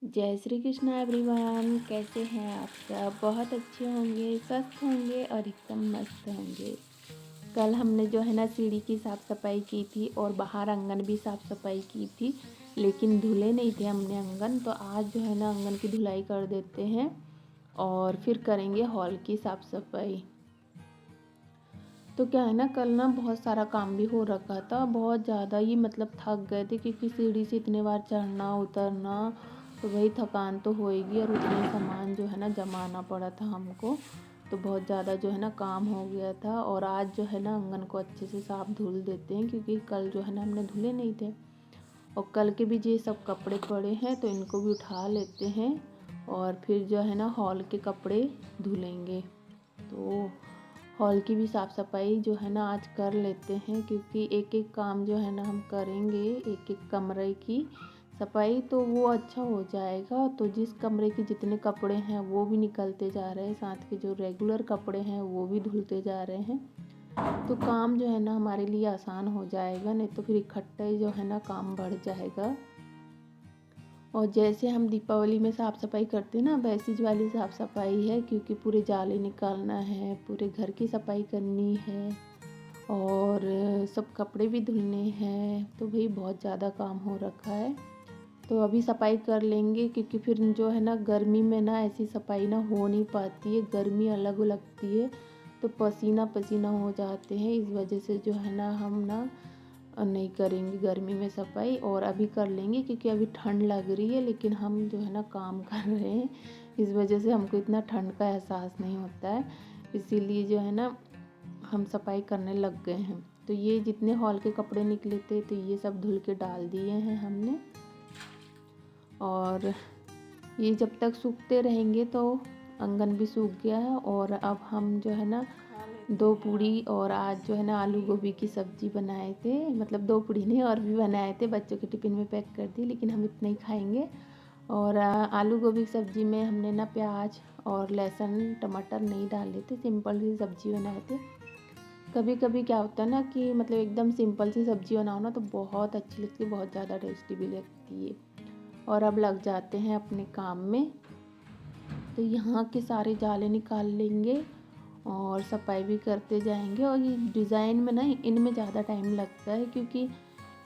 जय श्री कृष्ण एवरीवन। कैसे हैं आप सब? बहुत अच्छे होंगे, स्वस्थ होंगे और एकदम मस्त होंगे। कल हमने जो है ना सीढ़ी की साफ़ सफाई की थी और बाहर आंगन भी साफ़ सफाई की थी, लेकिन धुले नहीं थे हमने आंगन। तो आज जो है ना आंगन की धुलाई कर देते हैं और फिर करेंगे हॉल की साफ़ सफाई। तो क्या है ना, कल ना बहुत सारा काम भी हो रखा था, बहुत ज़्यादा ही मतलब थक गए थे क्योंकि सीढ़ी से इतने बार चढ़ना उतरना, तो वही थकान तो होएगी और उतना सामान जो है ना जमाना पड़ा था हमको। तो बहुत ज़्यादा जो है ना काम हो गया था और आज जो है ना आंगन को अच्छे से साफ धुल देते हैं क्योंकि कल जो है ना हमने धुले नहीं थे। और कल के भी ये सब कपड़े पड़े हैं तो इनको भी उठा लेते हैं और फिर जो है ना हॉल के कपड़े धुलेंगे। तो हॉल की भी साफ़ सफाई जो है ना आज कर लेते हैं क्योंकि एक एक काम जो है ना हम करेंगे, एक एक कमरे की सफाई तो वो अच्छा हो जाएगा। तो जिस कमरे के जितने कपड़े हैं वो भी निकलते जा रहे हैं, साथ के जो रेगुलर कपड़े हैं वो भी धुलते जा रहे हैं। तो काम जो है ना हमारे लिए आसान हो जाएगा, नहीं तो फिर इकट्ठा ही जो है ना काम बढ़ जाएगा। और जैसे हम दीपावली में साफ़ सफाई करते हैं ना, वैसी वाली साफ़ सफाई है क्योंकि पूरे जाले निकालना है, पूरे घर की सफाई करनी है और सब कपड़े भी धुलने हैं। तो भाई बहुत ज़्यादा काम हो रखा है। तो अभी सफाई कर लेंगे क्योंकि फिर जो है ना गर्मी में ना ऐसी सफाई ना हो नहीं पाती है, गर्मी अलग लगती है तो पसीना पसीना हो जाते हैं। इस वजह से जो है ना हम ना नहीं करेंगे गर्मी में सफाई, और अभी कर लेंगे क्योंकि अभी ठंड लग रही है, लेकिन हम जो है ना काम कर रहे हैं, इस वजह से हमको इतना ठंड का एहसास नहीं होता है। इसीलिए जो है ना हम सफाई करने लग गए हैं। तो ये जितने हॉल के कपड़े निकले थे तो ये सब धुल के डाल दिए हैं हमने, और ये जब तक सूखते रहेंगे तो आंगन भी सूख गया है। और अब हम जो है ना 2 पूड़ी और आज जो है ना आलू गोभी की सब्ज़ी बनाए थे, मतलब 2 पूड़ी नहीं और भी बनाए थे, बच्चों के टिफ़िन में पैक कर दी, लेकिन हम इतना ही खाएंगे। और आलू गोभी की सब्ज़ी में हमने ना प्याज और लहसुन टमाटर नहीं डाले थे, सिंपल सी सब्ज़ी बनाए थे। कभी कभी क्या होता है ना कि मतलब एकदम सिंपल सी सब्ज़ी बनाओ ना तो बहुत अच्छी लगती है, बहुत ज़्यादा टेस्टी भी लगती है। और अब लग जाते हैं अपने काम में। तो यहाँ के सारे जाले निकाल लेंगे और सफाई भी करते जाएंगे। और ये डिज़ाइन में ना इनमें ज़्यादा टाइम लगता है क्योंकि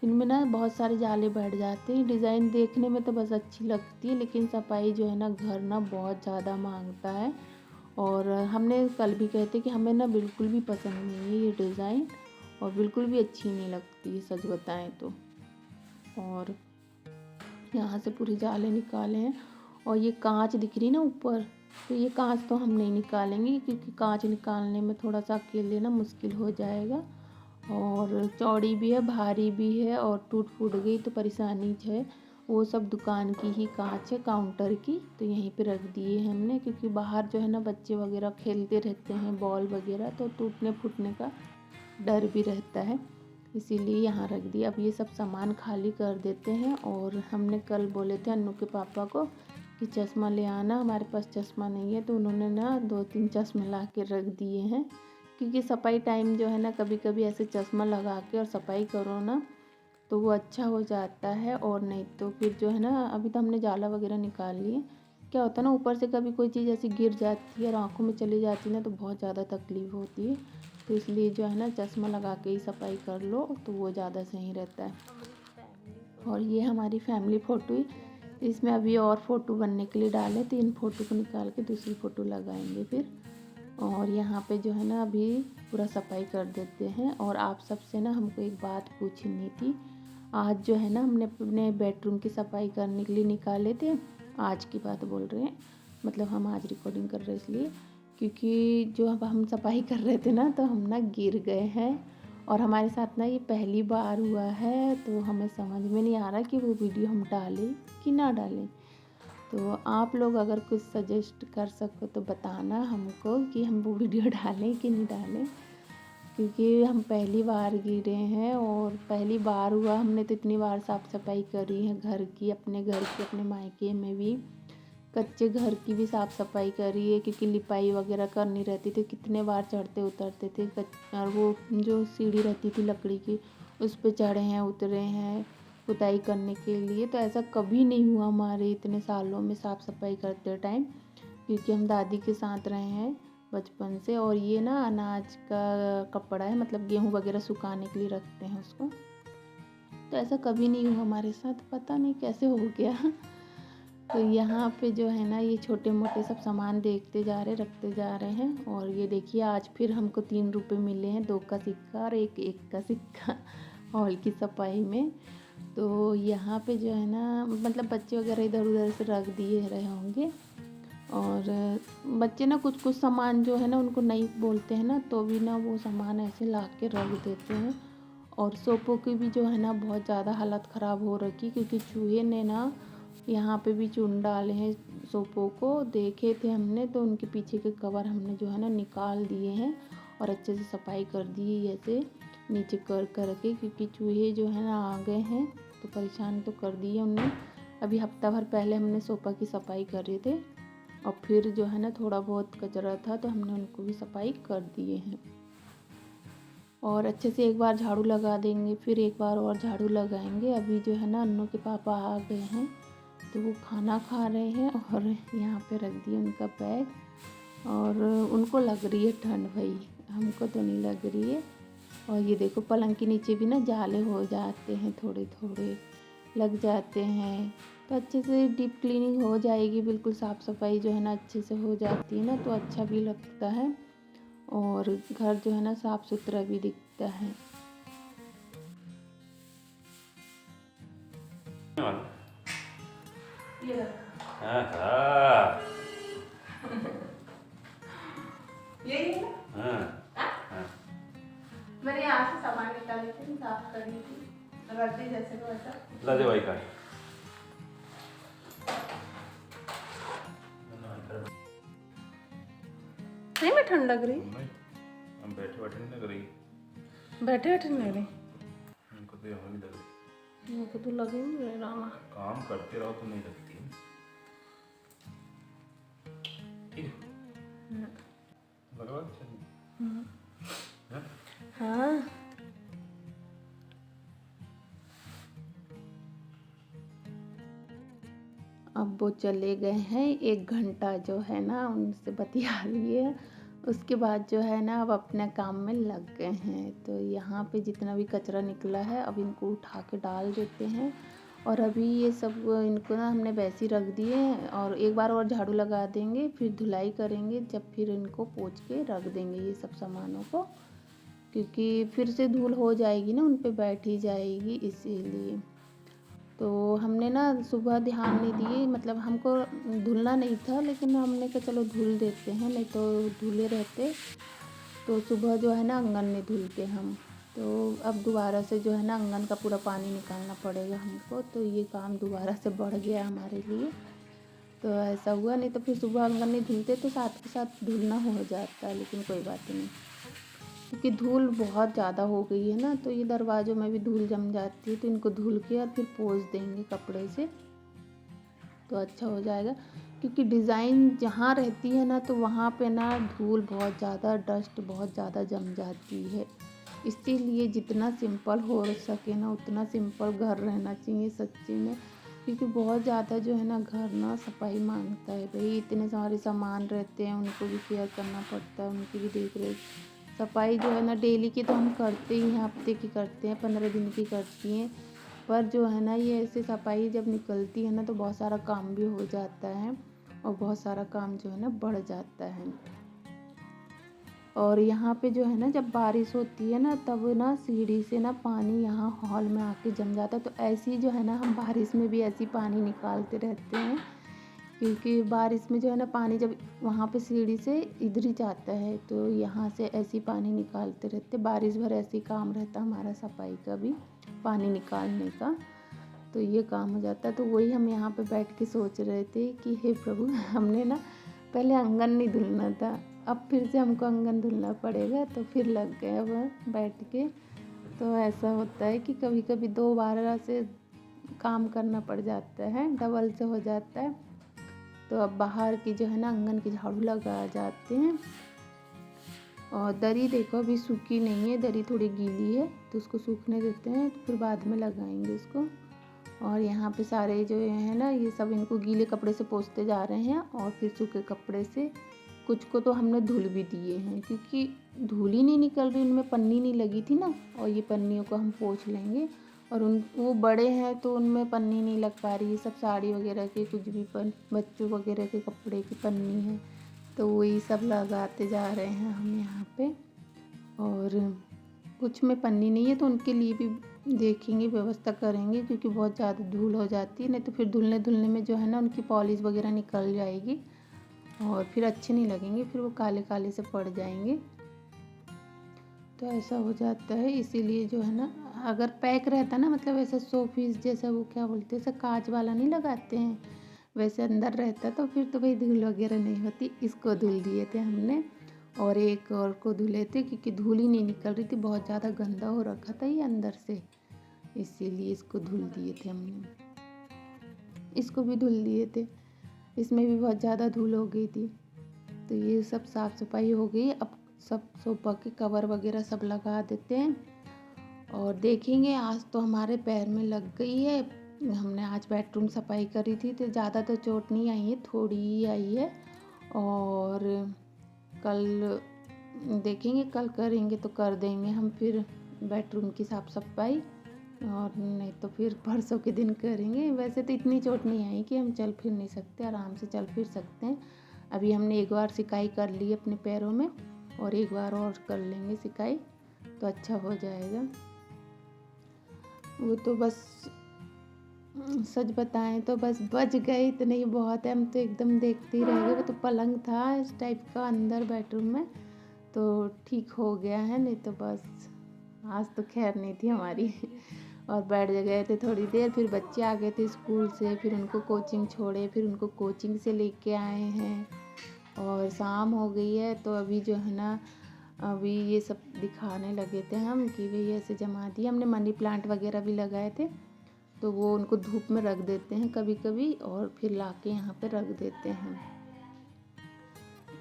इनमें ना बहुत सारे जाले बैठ जाते हैं। डिज़ाइन देखने में तो बस अच्छी लगती है, लेकिन सफाई जो है ना घर ना बहुत ज़्यादा मांगता है। और हमने कल भी कहते कि हमें ना बिल्कुल भी पसंद नहीं है ये डिज़ाइन और बिल्कुल भी अच्छी नहीं लगती है सच बताएं तो। और यहाँ से पूरे जाले निकाले हैं और ये कांच दिख रही ना ऊपर, तो ये कांच तो हम नहीं निकालेंगे क्योंकि कांच निकालने में थोड़ा सा अकेले ना मुश्किल हो जाएगा। और चौड़ी भी है, भारी भी है और टूट फूट गई तो परेशानी है। वो सब दुकान की ही कांच है, काउंटर की, तो यहीं पे रख दिए हैं हमने क्योंकि बाहर जो है ना बच्चे वगैरह खेलते रहते हैं बॉल वगैरह, तो टूटने फूटने का डर भी रहता है, इसीलिए यहाँ रख दिया। अब ये सब सामान खाली कर देते हैं। और हमने कल बोले थे अन्नू के पापा को कि चश्मा ले आना, हमारे पास चश्मा नहीं है, तो उन्होंने ना 2-3 चश्मे ला के रख दिए हैं क्योंकि सफाई टाइम जो है ना कभी कभी ऐसे चश्मा लगा के और सफाई करो ना तो वो अच्छा हो जाता है। और नहीं तो फिर जो है ना अभी तो हमने जाला वगैरह निकाल लिए। क्या होता है ना ऊपर से कभी कोई चीज़ ऐसी गिर जाती है और आँखों में चली जाती है ना तो बहुत ज़्यादा तकलीफ़ होती है। तो इसलिए जो है ना चश्मा लगा के ही सफाई कर लो तो वो ज़्यादा सही रहता है। और ये हमारी फैमिली फ़ोटो है, इसमें अभी और फ़ोटो बनने के लिए डाले तो इन फ़ोटो को निकाल के दूसरी फ़ोटो लगाएंगे फिर। और यहाँ पे जो है ना अभी पूरा सफाई कर देते हैं। और आप सबसे ना हमको एक बात पूछनी थी। आज जो है ना हमने अपने बेडरूम की सफाई करने के लिए निकाले थे, आज की बात बोल रहे हैं, मतलब हम आज रिकॉर्डिंग कर रहे हैं इसलिए, क्योंकि जो अब हम सफाई कर रहे थे ना तो हम ना गिर गए हैं और हमारे साथ ना ये पहली बार हुआ है, तो हमें समझ में नहीं आ रहा कि वो वीडियो हम डालें कि ना डालें। तो आप लोग अगर कुछ सजेस्ट कर सको तो बताना हमको कि हम वो वीडियो डालें कि नहीं डालें, क्योंकि हम पहली बार गिरे हैं और पहली बार हुआ। हमने तो इतनी बार साफ़ सफाई करी है घर की, अपने घर की, अपने मायके में भी, कच्चे घर की भी साफ़ सफाई करी है क्योंकि लिपाई वगैरह करनी रहती थी, कितने बार चढ़ते उतरते थे। और वो जो सीढ़ी रहती थी लकड़ी की उस पे चढ़े हैं उतरे हैं, पुताई करने के लिए। तो ऐसा कभी नहीं हुआ हमारे इतने सालों में साफ़ सफाई करते टाइम, क्योंकि हम दादी के साथ रहे हैं बचपन से। और ये ना अनाज का कपड़ा है, मतलब गेहूँ वगैरह सुखाने के लिए रखते हैं उसको। तो ऐसा कभी नहीं हुआ हमारे साथ, पता नहीं कैसे हो गया। तो यहाँ पे जो है ना ये छोटे मोटे सब सामान देखते जा रहे, रखते जा रहे हैं। और ये देखिए आज फिर हमको 3 रुपए मिले हैं, 2 का सिक्का और एक का सिक्का हॉल की सफाई में। तो यहाँ पे जो है ना मतलब बच्चे वगैरह इधर उधर से रख दिए रहे होंगे। और बच्चे ना कुछ कुछ सामान जो है ना उनको नहीं बोलते हैं ना, तो भी ना वो सामान ऐसे ला के रख देते हैं। और सोफ़ों की भी जो है ना बहुत ज़्यादा हालत ख़राब हो रखी, क्योंकि चूहे ने ना यहाँ पे भी चुन डाले हैं सोफ़ों को। देखे थे हमने, तो उनके पीछे के कवर हमने जो है ना निकाल दिए हैं और अच्छे से सफाई कर दी है ऐसे नीचे कर के, क्योंकि चूहे जो है ना आ गए हैं तो परेशान तो कर दिए उन्होंने। अभी हफ्ता भर पहले हमने सोफ़ा की सफाई कर रहे थे, और फिर जो है ना थोड़ा बहुत कचरा था तो हमने उनको भी सफाई कर दिए हैं। और अच्छे से एक बार झाड़ू लगा देंगे, फिर एक बार और झाड़ू लगाएंगे। अभी जो है ना अन्नू के पापा आ गए हैं, तो वो खाना खा रहे हैं और यहाँ पे रख दिया उनका बैग। और उनको लग रही है ठंड भाई, हमको तो नहीं लग रही है। और ये देखो पलंग के नीचे भी ना जाले हो जाते हैं, थोड़े थोड़े लग जाते हैं। तो अच्छे से डीप क्लीनिंग हो जाएगी, बिल्कुल साफ़ सफाई जो है ना अच्छे से हो जाती है ना, तो अच्छा भी लगता है और घर जो है ना साफ़ सुथरा भी दिखता है। यही है ना? हाँ। मैंने यहाँ से सामान निकाली थी, साफ करी थी, रद्दी जैसे को ऐसा ला दे भाई का। नहीं मैं ठंड लग रही, हम बैठे बैठे नहीं लग रही, बैठे बैठे नहीं लग रही, उनको तो यहाँ नहीं लग रही, मेरे को तो लग ही नहीं रहा। काम करते रहो तो नहीं लगती। ठीक है लगा हाँ अब वो चले गए हैं, 1 घंटा जो है ना उनसे बतिया लिए, उसके बाद जो है ना अब अपने काम में लग गए हैं। तो यहाँ पे जितना भी कचरा निकला है अब इनको उठा के डाल देते हैं। और अभी ये सब इनको ना हमने वैसे ही रख दिए हैं, और एक बार और झाड़ू लगा देंगे, फिर धुलाई करेंगे, जब फिर इनको पोंछ के रख देंगे ये सब सामानों को, क्योंकि फिर से धूल हो जाएगी ना, उन पे बैठ ही जाएगी इसीलिए। तो हमने ना सुबह ध्यान नहीं दिए, मतलब हमको धुलना नहीं था, लेकिन हमने कहा चलो धुल देते हैं, नहीं तो धुले रहते। तो सुबह जो है ना आंगन में धुलते हम, तो अब दोबारा से जो है ना आंगन का पूरा पानी निकालना पड़ेगा हमको, तो ये काम दोबारा से बढ़ गया हमारे लिए। तो ऐसा हुआ, नहीं तो फिर सुबह आंगन नहीं धुलते तो साथ के साथ धुलना हो जाता है, लेकिन कोई बात नहीं, क्योंकि धूल बहुत ज़्यादा हो गई है ना, तो ये दरवाज़ों में भी धूल जम जाती है, तो इनको धुल के और फिर पोंछ देंगे कपड़े से, तो अच्छा हो जाएगा। क्योंकि डिज़ाइन जहाँ रहती है ना तो वहाँ पे ना धूल बहुत ज़्यादा, डस्ट बहुत ज़्यादा जम जाती है। इसीलिए जितना सिंपल हो सके ना उतना सिंपल घर रहना चाहिए सच्ची में, क्योंकि बहुत ज़्यादा जो है ना घर ना सफाई मांगता है भाई। इतने सारे सामान रहते हैं, उनको भी केयर करना पड़ता है, उनकी भी देख रेख। सफाई जो है ना डेली की तो हम करते ही हैं, हफ्ते की करते हैं, 15 दिन की करती हैं, पर जो है ना ये ऐसे सफाई जब निकलती है ना तो बहुत सारा काम भी हो जाता है, और बहुत सारा काम जो है ना बढ़ जाता है। और यहाँ पे जो है ना जब बारिश होती है ना तब ना सीढ़ी से ना पानी यहाँ हॉल में आके जम जाता है। तो ऐसी जो है ना हम बारिश में भी ऐसी पानी निकालते रहते हैं, क्योंकि बारिश में जो है ना पानी जब वहाँ पे सीढ़ी से इधर ही जाता है, तो यहाँ से ऐसी पानी निकालते रहते। बारिश भर ऐसे ही काम रहता हमारा सफाई का भी, पानी निकालने का, तो ये काम हो जाता है। तो वही हम यहाँ पे बैठ के सोच रहे थे कि हे प्रभु, हमने ना पहले आंगन नहीं धुलना था, अब फिर से हमको आंगन धुलना पड़ेगा, तो फिर लग गए अब बैठ के। तो ऐसा होता है कि कभी कभी 2 बार से काम करना पड़ जाता है, डबल से हो जाता है। तो अब बाहर की जो है ना आंगन की झाड़ू लगा जाते हैं। और दरी देखो अभी सूखी नहीं है, दरी थोड़ी गीली है, तो उसको सूखने देते हैं, तो फिर बाद में लगाएंगे उसको। और यहाँ पे सारे जो है ना ये सब इनको गीले कपड़े से पोंछते जा रहे हैं और फिर सूखे कपड़े से। कुछ को तो हमने धुल भी दिए हैं क्योंकि धूल ही नहीं निकल रही, उनमें पन्नी नहीं लगी थी ना, और ये पन्नियों को हम पोंछ लेंगे। और वो बड़े हैं तो उनमें पन्नी नहीं लग पा रही है, सब साड़ी वगैरह के कुछ भी बच्चों वगैरह के कपड़े की पन्नी है, तो वही सब लगाते जा रहे हैं हम यहाँ पे। और कुछ में पन्नी नहीं है तो उनके लिए भी देखेंगे, व्यवस्था करेंगे, क्योंकि बहुत ज़्यादा धूल हो जाती है, नहीं तो फिर धुलने में जो है ना उनकी पॉलिश वगैरह निकल जाएगी और फिर अच्छे नहीं लगेंगे, फिर वो काले काले से पड़ जाएंगे। तो ऐसा हो जाता है, इसीलिए जो है ना अगर पैक रहता ना, मतलब ऐसा शो पीस जैसा, वो क्या बोलते हैं, ऐसा कांच वाला नहीं लगाते हैं, वैसे अंदर रहता तो फिर तो भाई धूल वगैरह नहीं होती। इसको धुल दिए थे हमने और एक और को धुले थे क्योंकि धूल ही नहीं निकल रही थी, बहुत ज़्यादा गंदा हो रखा था ये अंदर से, इसीलिए इसको धुल दिए थे हमने। इसको भी धुल दिए थे, इसमें भी बहुत ज़्यादा धूल हो गई थी। तो ये सब साफ़ सफाई हो गई। अब सब सोफ़ा के कवर वगैरह सब लगा देते हैं और देखेंगे। आज तो हमारे पैर में लग गई है, हमने आज बेडरूम सफाई करी थी तो ज़्यादा तो चोट नहीं आई है, थोड़ी ही आई है। और कल देखेंगे, कल करेंगे तो कर देंगे हम फिर बेडरूम की साफ़ सफाई, और नहीं तो फिर परसों के दिन करेंगे। वैसे तो इतनी चोट नहीं आई कि हम चल फिर नहीं सकते, आराम से चल फिर सकते हैं। अभी हमने एक बार सिकाई कर ली अपने पैरों में और एक बार और कर लेंगे सिकाई तो अच्छा हो जाएगा। वो तो बस सच बताएं तो बस बच गए इतने ही बहुत है, हम तो एकदम देखते ही रह गए। वो तो पलंग था इस टाइप का अंदर बेडरूम में, तो ठीक हो गया है, नहीं तो बस आज तो खैर नहीं थी हमारी। और बैठ गए थे थोड़ी देर, फिर बच्चे आ गए थे स्कूल से, फिर उनको कोचिंग छोड़े, फिर उनको कोचिंग से लेके आए हैं और शाम हो गई है। तो अभी जो है ना अभी ये सब दिखाने लगे थे हम कि भाई ऐसे जमा दिए हमने। मनी प्लांट वगैरह भी लगाए थे तो वो उनको धूप में रख देते हैं कभी कभी और फिर लाके यहाँ पे रख देते हैं।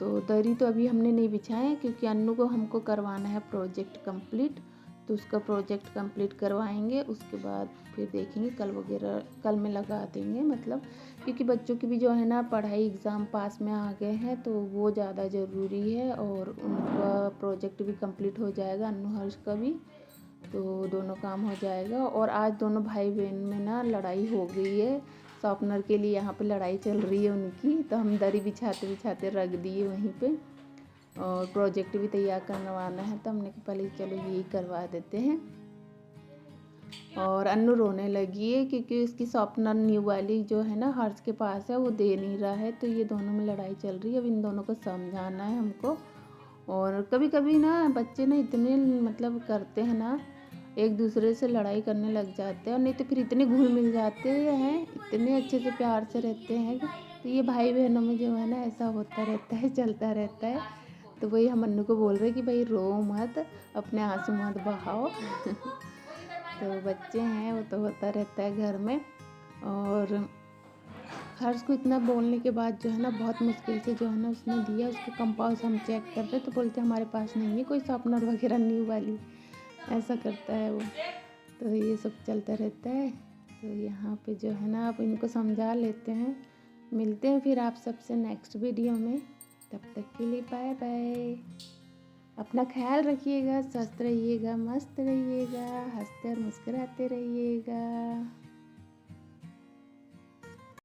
तो दरी तो अभी हमने नहीं बिछाए क्योंकि अन्नू को हमको करवाना है प्रोजेक्ट कंप्लीट, तो उसका प्रोजेक्ट कंप्लीट करवाएंगे, उसके बाद फिर देखेंगे कल में लगा देंगे। मतलब क्योंकि बच्चों की भी जो है ना पढ़ाई, एग्ज़ाम पास में आ गए हैं तो वो ज़्यादा ज़रूरी है और उनका प्रोजेक्ट भी कंप्लीट हो जाएगा, अन्नू हर्ष का भी, तो दोनों काम हो जाएगा। और आज दोनों भाई बहन में ना लड़ाई हो गई है, शॉर्पनर के लिए यहाँ पे लड़ाई चल रही है उनकी, तो हम दरी बिछाते बिछाते रख दिए वहीं पे। और प्रोजेक्ट भी तैयार करवाना है तो हमने कहा पहले चलो यही करवा देते हैं। और अन्नू रोने लगी है क्योंकि उसकी शॉर्पनर न्यू वाली जो है ना हर्ष के पास है, वो दे नहीं रहा है, तो ये दोनों में लड़ाई चल रही है। अब इन दोनों को समझाना है हमको। और कभी कभी ना बच्चे ना इतने मतलब करते हैं ना, एक दूसरे से लड़ाई करने लग जाते हैं, और नहीं तो फिर इतने घुल मिल जाते हैं, इतने अच्छे से प्यार से रहते हैं। तो ये भाई बहनों में जो है ना ऐसा होता रहता है, चलता रहता है। तो वही हम अन्नू को बोल रहे हैं कि भाई रो मत, अपने आंसू मत बहाओ। तो बच्चे हैं, वो तो होता रहता है घर में। और हर्ष को इतना बोलने के बाद जो है ना बहुत मुश्किल से जो है ना उसने दिया, उसके कंपास हम चेक कर रहे तो बोलते हमारे पास नहीं है कोई शॉर्पनर वगैरह न्यू वाली, ऐसा करता है वो। तो ये सब चलता रहता है। तो यहाँ पे जो है ना आप इनको समझा लेते हैं। मिलते हैं फिर आप सबसे नेक्स्ट वीडियो में, तब तक के लिए बाय बाय। अपना ख्याल रखिएगा, स्वस्थ रहिएगा, मस्त रहिएगा, हंसते और मुस्कुराते रहिएगा।